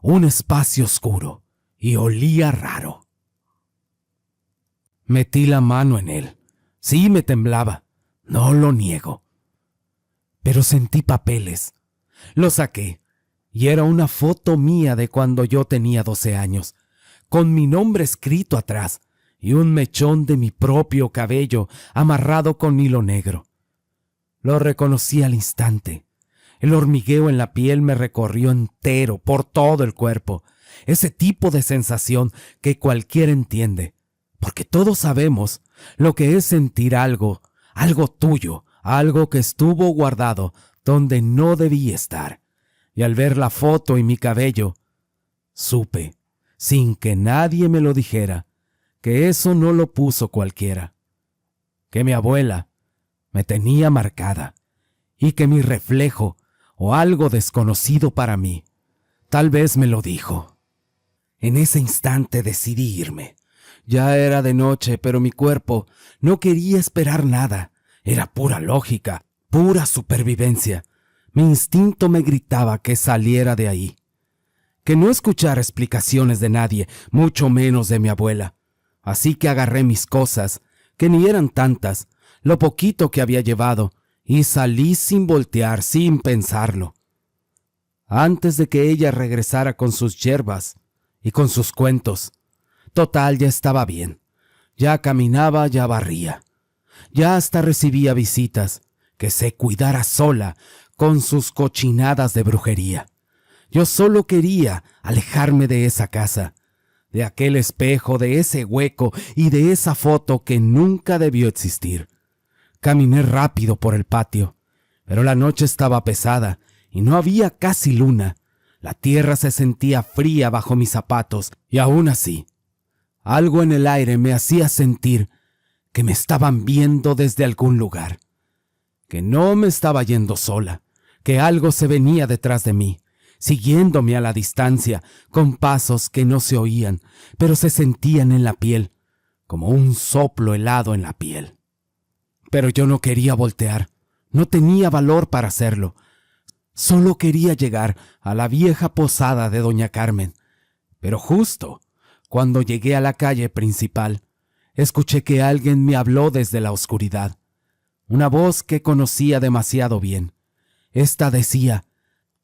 un espacio oscuro, y olía raro. Metí la mano en él. Sí, me temblaba, no lo niego. Pero sentí papeles. Lo saqué, y era una foto mía de cuando yo tenía 12 años, con mi nombre escrito atrás y un mechón de mi propio cabello amarrado con hilo negro. Lo reconocí al instante. El hormigueo en la piel me recorrió entero, por todo el cuerpo. Ese tipo de sensación que cualquiera entiende, porque todos sabemos lo que es sentir algo tuyo, algo que estuvo guardado donde no debía estar. Y al ver la foto y mi cabello, supe, sin que nadie me lo dijera, que eso no lo puso cualquiera. que mi abuela me tenía marcada y que mi reflejo, o algo desconocido para mí, tal vez me lo dijo. En ese instante decidí irme. Ya era de noche, pero mi cuerpo no quería esperar nada. Era pura lógica, pura supervivencia. Mi instinto me gritaba que saliera de ahí, que no escuchara explicaciones de nadie, mucho menos de mi abuela. Así que agarré mis cosas, que ni eran tantas, lo poquito que había llevado, y salí sin voltear, sin pensarlo. Antes de que ella regresara con sus yerbas y con sus cuentos. Total, ya estaba bien. Ya caminaba, ya barría. Ya hasta recibía visitas, que se cuidara sola con sus cochinadas de brujería. Yo solo quería alejarme de esa casa, de aquel espejo, de ese hueco y de esa foto que nunca debió existir. Caminé rápido por el patio, pero la noche estaba pesada y no había casi luna. La tierra se sentía fría bajo mis zapatos y aún así, algo en el aire me hacía sentir que me estaban viendo desde algún lugar, que no me estaba yendo sola, que algo se venía detrás de mí, siguiéndome a la distancia, con pasos que no se oían, pero se sentían en la piel, como un soplo helado en la piel. Pero yo no quería voltear, no tenía valor para hacerlo. Solo quería llegar a la vieja posada de doña Carmen. Pero justo cuando llegué a la calle principal, escuché que alguien me habló desde la oscuridad. Una voz que conocía demasiado bien. Esta decía: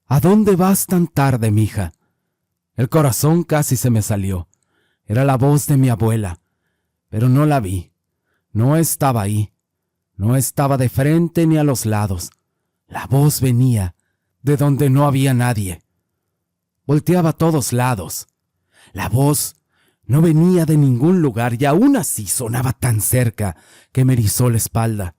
¿A dónde vas tan tarde, mija? El corazón casi se me salió. Era la voz de mi abuela, pero no la vi. No estaba ahí. No estaba de frente ni a los lados. La voz venía de donde no había nadie. Volteaba a todos lados. La voz no venía de ningún lugar y aún así sonaba tan cerca que me erizó la espalda.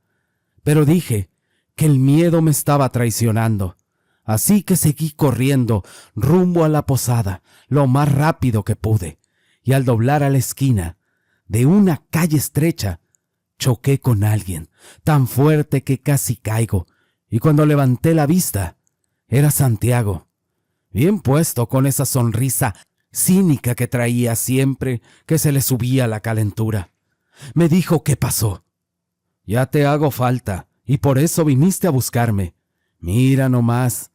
Pero dije que el miedo me estaba traicionando. Así que seguí corriendo rumbo a la posada lo más rápido que pude, y al doblar a la esquina de una calle estrecha, choqué con alguien tan fuerte que casi caigo, y cuando levanté la vista, era Santiago, bien puesto, con esa sonrisa cínica que traía siempre que se le subía la calentura. Me dijo: ¿qué pasó? Ya te hago falta, y por eso viniste a buscarme. Mira nomás,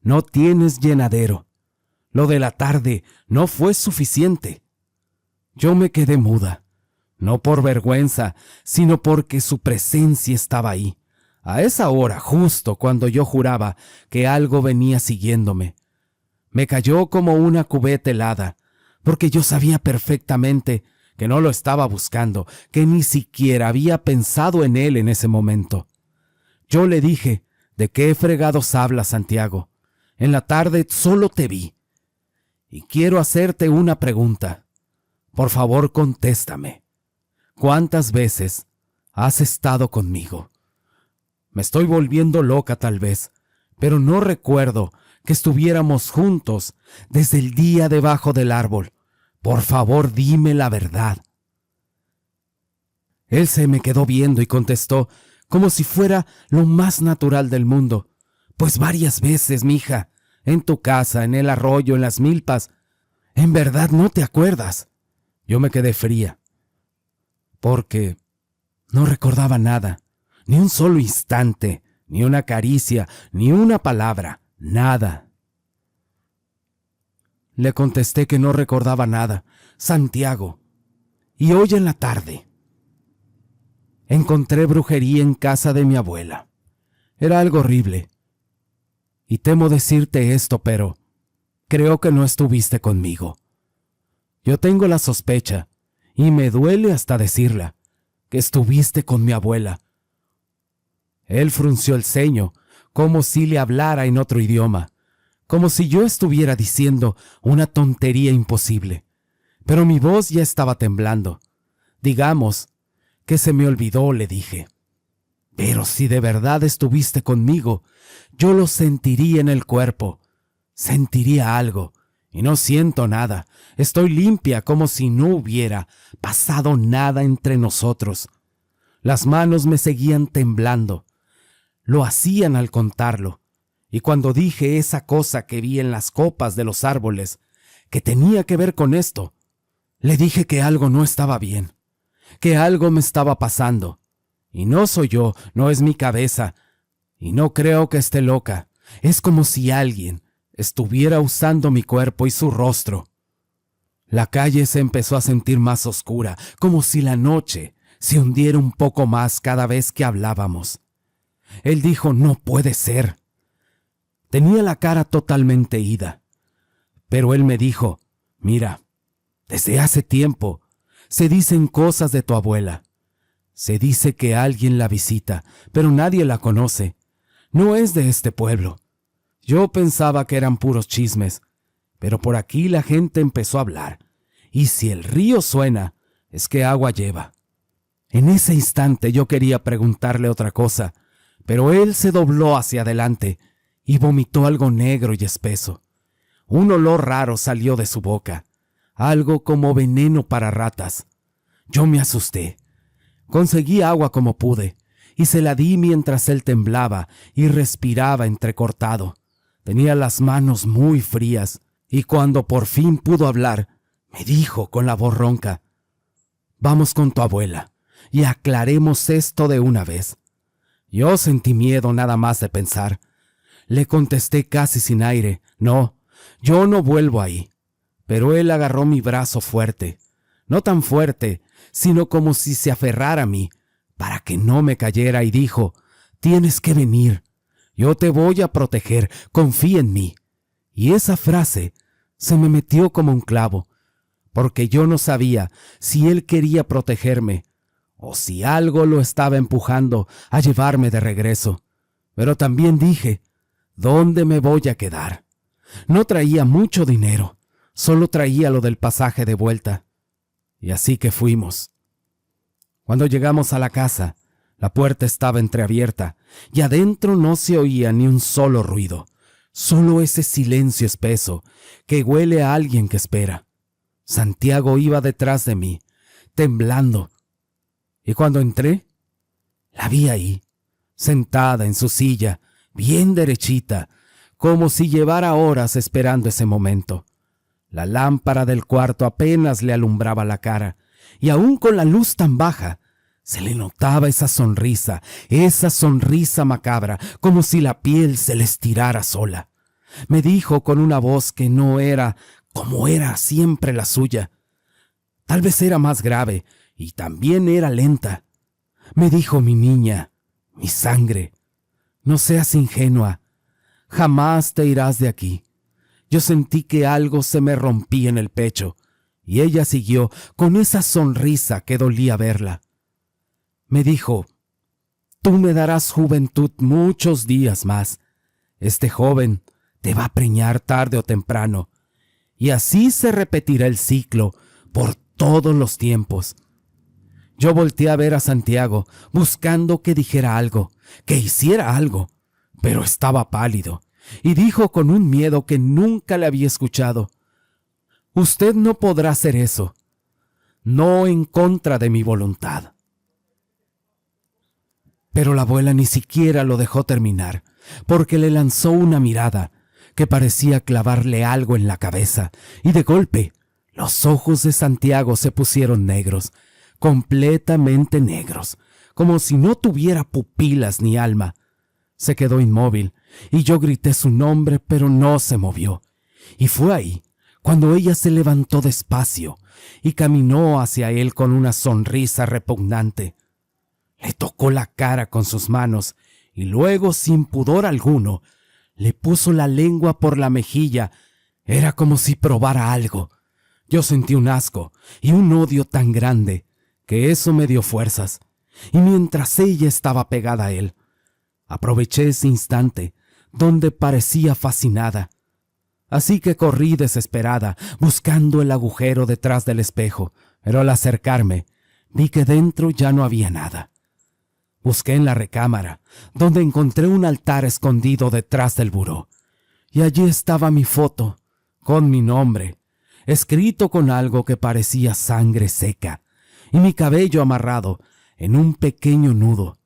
no tienes llenadero. Lo de la tarde no fue suficiente. Yo me quedé muda, no por vergüenza, sino porque su presencia estaba ahí, a esa hora, justo cuando yo juraba que algo venía siguiéndome. Me cayó como una cubeta helada, porque yo sabía perfectamente que no lo estaba buscando, que ni siquiera había pensado en él en ese momento. Yo le dije: ¿de qué fregados hablas, Santiago? En la tarde solo te vi. Y quiero hacerte una pregunta. Por favor, contéstame. ¿Cuántas veces has estado conmigo? Me estoy volviendo loca tal vez, pero no recuerdo que estuviéramos juntos desde el día debajo del árbol. Por favor, dime la verdad. Él se me quedó viendo y contestó como si fuera lo más natural del mundo: pues varias veces, mija, en tu casa, en el arroyo, en las milpas. ¿En verdad no te acuerdas? Yo me quedé fría, porque no recordaba nada, ni un solo instante, ni una caricia, ni una palabra, nada. Le contesté que no recordaba nada. Santiago, y hoy en la tarde encontré brujería en casa de mi abuela. Era algo horrible. Y temo decirte esto, pero creo que no estuviste conmigo. Yo tengo la sospecha, y me duele hasta decirla, que estuviste con mi abuela. Él frunció el ceño, como si le hablara en otro idioma, como si yo estuviera diciendo una tontería imposible. Pero mi voz ya estaba temblando. Digamos que se me olvidó, le dije. Pero si de verdad estuviste conmigo, yo lo sentiría en el cuerpo. Sentiría algo, y no siento nada. Estoy limpia, como si no hubiera pasado nada entre nosotros. Las manos me seguían temblando. Lo hacían al contarlo. Y cuando dije esa cosa que vi en las copas de los árboles, que tenía que ver con esto, le dije que algo no estaba bien, que algo me estaba pasando. Y no soy yo, no es mi cabeza, y no creo que esté loca. Es como si alguien estuviera usando mi cuerpo y su rostro. La calle se empezó a sentir más oscura, como si la noche se hundiera un poco más cada vez que hablábamos. Él dijo, no puede ser. Tenía la cara totalmente ida. Pero él me dijo, mira, desde hace tiempo se dicen cosas de tu abuela. Se dice que alguien la visita, pero nadie la conoce. No es de este pueblo. Yo pensaba que eran puros chismes, pero por aquí la gente empezó a hablar. Y si el río suena, es que agua lleva. En ese instante yo quería preguntarle otra cosa, pero él se dobló hacia adelante y vomitó algo negro y espeso. Un olor raro salió de su boca, algo como veneno para ratas. Yo me asusté. Conseguí agua como pude y se la di mientras él temblaba y respiraba entrecortado. Tenía las manos muy frías y cuando por fin pudo hablar, me dijo con la voz ronca, «Vamos con tu abuela y aclaremos esto de una vez». Yo sentí miedo nada más de pensar. Le contesté casi sin aire, «No, yo no vuelvo ahí». Pero él agarró mi brazo fuerte, no tan fuerte, sino como si se aferrara a mí, para que no me cayera y dijo, «Tienes que venir, yo te voy a proteger, confía en mí». Y esa frase se me metió como un clavo, porque yo no sabía si él quería protegerme o si algo lo estaba empujando a llevarme de regreso. Pero también dije, ¿dónde me voy a quedar? No traía mucho dinero, solo traía lo del pasaje de vuelta. Y así que fuimos. Cuando llegamos a la casa, la puerta estaba entreabierta y adentro no se oía ni un solo ruido, solo ese silencio espeso que huele a alguien que espera. Santiago iba detrás de mí, temblando. Y cuando entré, la vi ahí, sentada en su silla, bien derechita, como si llevara horas esperando ese momento. La lámpara del cuarto apenas le alumbraba la cara, y aún con la luz tan baja, se le notaba esa sonrisa macabra, como si la piel se le estirara sola. Me dijo con una voz que no era como era siempre la suya. Tal vez era más grave y también era lenta. Me dijo, mi niña, mi sangre, no seas ingenua, jamás te irás de aquí. Yo sentí que algo se me rompía en el pecho, y ella siguió con esa sonrisa que dolía verla. Me dijo, tú me darás juventud muchos días más. Este joven te va a preñar tarde o temprano, y así se repetirá el ciclo por todos los tiempos. Yo volteé a ver a Santiago, buscando que dijera algo, que hiciera algo, pero estaba pálido, y dijo con un miedo que nunca le había escuchado, «Usted no podrá hacer eso, no en contra de mi voluntad». Pero la abuela ni siquiera lo dejó terminar, porque le lanzó una mirada que parecía clavarle algo en la cabeza, y de golpe los ojos de Santiago se pusieron negros, completamente negros, como si no tuviera pupilas ni alma. Se quedó inmóvil, y yo grité su nombre, pero no se movió. Y fue ahí cuando ella se levantó despacio y caminó hacia él con una sonrisa repugnante. Le tocó la cara con sus manos y luego, sin pudor alguno, le puso la lengua por la mejilla. Era como si probara algo. Yo sentí un asco y un odio tan grande que eso me dio fuerzas. Y mientras ella estaba pegada a él, aproveché ese instante donde parecía fascinada. Así que corrí desesperada, buscando el agujero detrás del espejo, pero al acercarme, vi que dentro ya no había nada. Busqué en la recámara, donde encontré un altar escondido detrás del buró, y allí estaba mi foto, con mi nombre, escrito con algo que parecía sangre seca, y mi cabello amarrado en un pequeño nudo.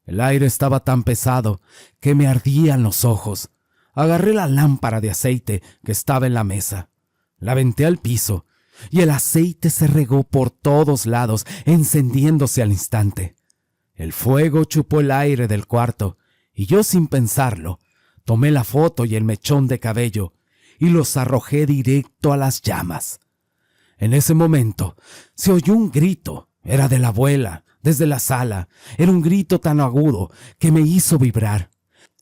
El aire estaba tan pesado que me ardían los ojos. Agarré la lámpara de aceite que estaba en la mesa, la aventé al piso y el aceite se regó por todos lados, encendiéndose al instante. El fuego chupó el aire del cuarto y yo, sin pensarlo, tomé la foto y el mechón de cabello y los arrojé directo a las llamas. En ese momento se oyó un grito. Era de la abuela, desde la sala. Era un grito tan agudo que me hizo vibrar.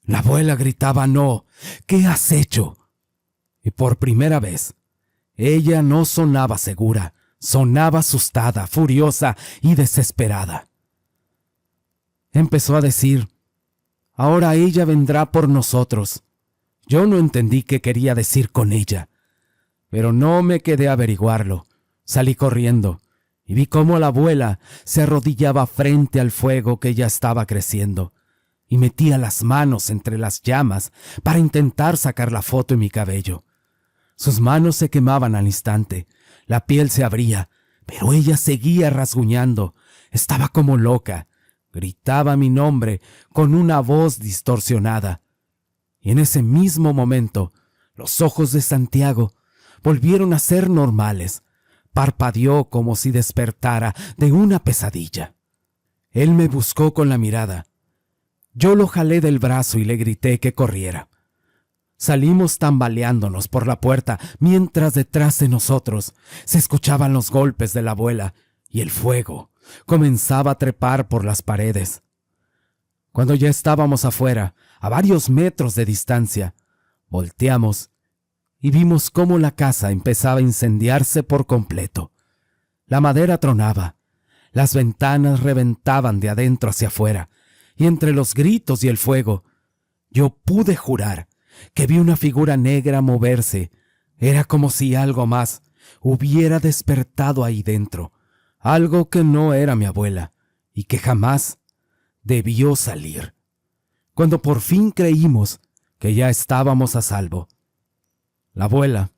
La abuela gritaba: «No, ¿qué has hecho?». Y por primera vez, ella no sonaba segura, sonaba asustada, furiosa y desesperada. Empezó a decir: «Ahora ella vendrá por nosotros». Yo no entendí qué quería decir con ella, pero no me quedé a averiguarlo. Salí corriendo y vi cómo la abuela se arrodillaba frente al fuego que ya estaba creciendo y metía las manos entre las llamas para intentar sacar la foto en mi cabello. Sus manos se quemaban al instante, la piel se abría, pero ella seguía rasguñando. Estaba como loca, gritaba mi nombre con una voz distorsionada. Y en ese mismo momento, los ojos de Santiago volvieron a ser normales. Parpadeó como si despertara de una pesadilla. Él me buscó con la mirada. Yo lo jalé del brazo y le grité que corriera. Salimos tambaleándonos por la puerta mientras detrás de nosotros se escuchaban los golpes de la abuela y el fuego comenzaba a trepar por las paredes. Cuando ya estábamos afuera, a varios metros de distancia, volteamos y vimos cómo la casa empezaba a incendiarse por completo. La madera tronaba, las ventanas reventaban de adentro hacia afuera, y entre los gritos y el fuego, yo pude jurar que vi una figura negra moverse. Era como si algo más hubiera despertado ahí dentro, algo que no era mi abuela y que jamás debió salir. Cuando por fin creímos que ya estábamos a salvo, la abuela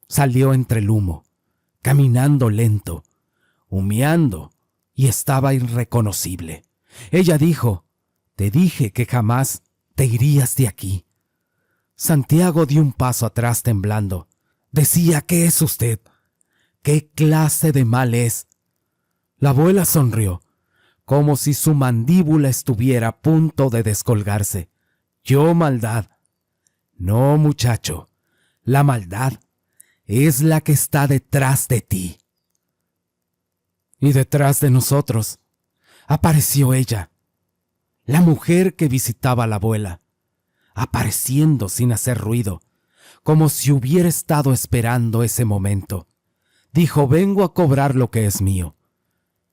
salió entre el humo, caminando lento, humeando, y estaba irreconocible. Ella dijo: «Te dije que jamás te irías de aquí». Santiago dio un paso atrás temblando. Decía: «¿Qué es usted? ¿Qué clase de mal es?». La abuela sonrió, como si su mandíbula estuviera a punto de descolgarse. «¿Yo maldad?». «No, muchacho. La maldad es la que está detrás de ti». Y detrás de nosotros apareció ella, la mujer que visitaba a la abuela, apareciendo sin hacer ruido, como si hubiera estado esperando ese momento. Dijo: «Vengo a cobrar lo que es mío».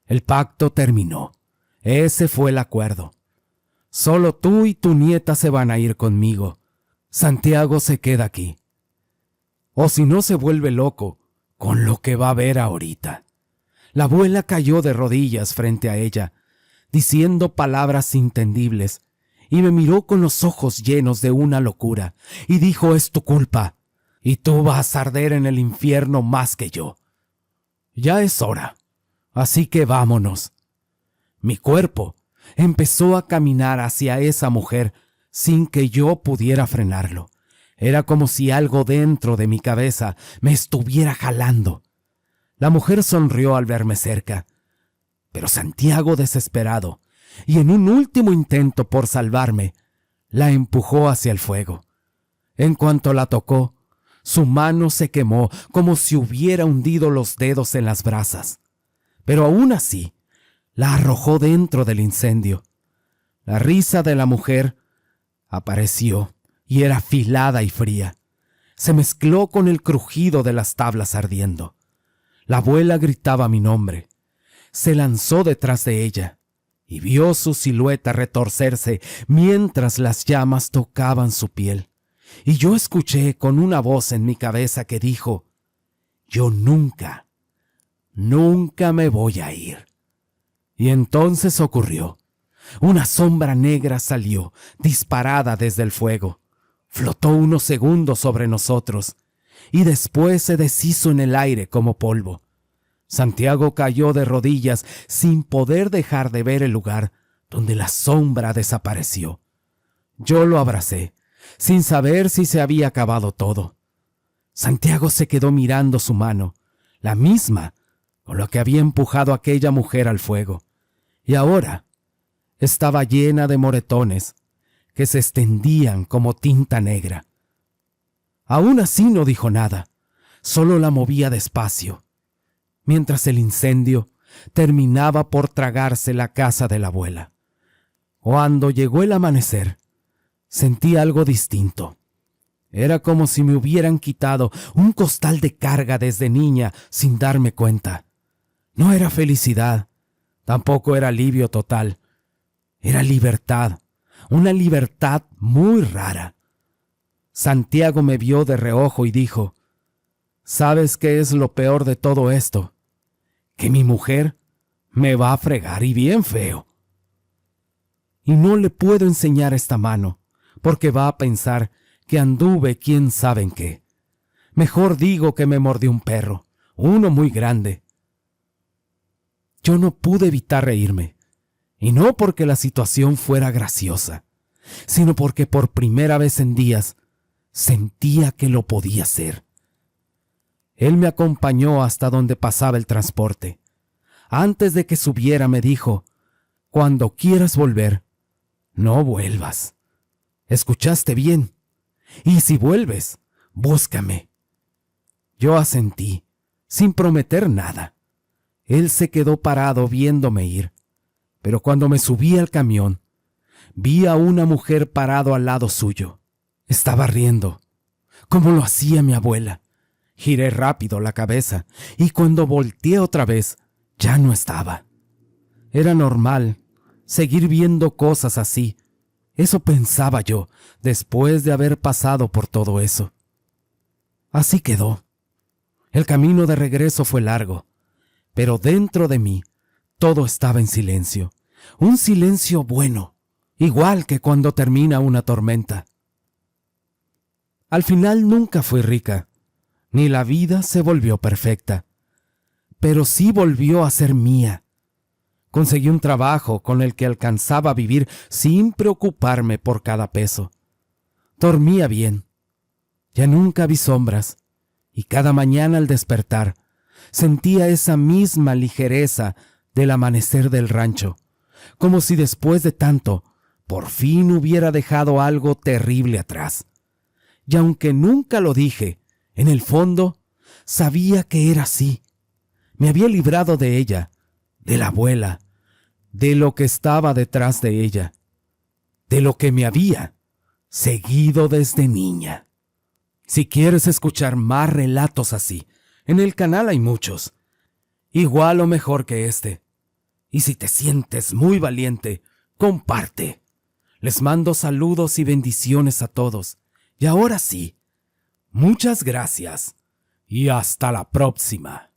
El pacto terminó. Ese fue el acuerdo. Solo tú y tu nieta se van a ir conmigo. Santiago se queda aquí. O si no, se vuelve loco con lo que va a ver ahorita. La abuela cayó de rodillas frente a ella, diciendo palabras inentendibles, y me miró con los ojos llenos de una locura, y dijo: «Es tu culpa, y tú vas a arder en el infierno más que yo. Ya es hora, así que vámonos». Mi cuerpo empezó a caminar hacia esa mujer sin que yo pudiera frenarlo. Era como si algo dentro de mi cabeza me estuviera jalando. La mujer sonrió al verme cerca, pero Santiago, desesperado, y en un último intento por salvarme, la empujó hacia el fuego. En cuanto la tocó, su mano se quemó como si hubiera hundido los dedos en las brasas, pero aún así la arrojó dentro del incendio. La risa de la mujer apareció y era afilada y fría. Se mezcló con el crujido de las tablas ardiendo. La abuela gritaba mi nombre. Se lanzó detrás de ella y vio su silueta retorcerse mientras las llamas tocaban su piel. Y yo escuché con una voz en mi cabeza que dijo: «Yo nunca me voy a ir». Y entonces ocurrió. Una sombra negra salió, disparada desde el fuego. Flotó unos segundos sobre nosotros y después se deshizo en el aire como polvo. Santiago cayó de rodillas sin poder dejar de ver el lugar donde la sombra desapareció. Yo lo abracé, sin saber si se había acabado todo. Santiago se quedó mirando su mano, la misma con la que había empujado a aquella mujer al fuego, y ahora estaba llena de moretones que se extendían como tinta negra. Aún así no dijo nada, solo la movía despacio, mientras el incendio terminaba por tragarse la casa de la abuela. Cuando llegó el amanecer, sentí algo distinto. Era como si me hubieran quitado un costal de carga desde niña sin darme cuenta. No era felicidad, tampoco era alivio total. Era libertad, una libertad muy rara. Santiago me vio de reojo y dijo: ¿sabes qué es lo peor de todo esto? Que mi mujer me va a fregar y bien feo. Y no le puedo enseñar esta mano, porque va a pensar que anduve quién sabe en qué. Mejor digo que me mordió un perro, uno muy grande. Yo no pude evitar reírme, y no porque la situación fuera graciosa, sino porque por primera vez en días sentía que lo podía hacer. Él me acompañó hasta donde pasaba el transporte. Antes de que subiera me dijo: cuando quieras volver, no vuelvas. ¿Escuchaste bien? Y si vuelves, búscame. Yo asentí, sin prometer nada. Él se quedó parado viéndome ir, pero cuando me subí al camión, vi a una mujer parado al lado suyo. Estaba riendo, como lo hacía mi abuela. Giré rápido la cabeza y cuando volteé otra vez, ya no estaba. Era normal seguir viendo cosas así. Eso pensaba yo después de haber pasado por todo eso. Así quedó. El camino de regreso fue largo, pero dentro de mí todo estaba en silencio. Un silencio bueno, igual que cuando termina una tormenta. Al final nunca fui rica, ni la vida se volvió perfecta, pero sí volvió a ser mía. Conseguí un trabajo con el que alcanzaba a vivir sin preocuparme por cada peso. Dormía bien. Ya nunca vi sombras, y cada mañana al despertar sentía esa misma ligereza del amanecer del rancho, como si después de tanto, por fin hubiera dejado algo terrible atrás. Y aunque nunca lo dije, en el fondo sabía que era así. Me había librado de ella, de la abuela, de lo que estaba detrás de ella, de lo que me había seguido desde niña. Si quieres escuchar más relatos así, en el canal hay muchos, igual o mejor que este. Y si te sientes muy valiente, comparte. Les mando saludos y bendiciones a todos. Y ahora sí, muchas gracias y hasta la próxima.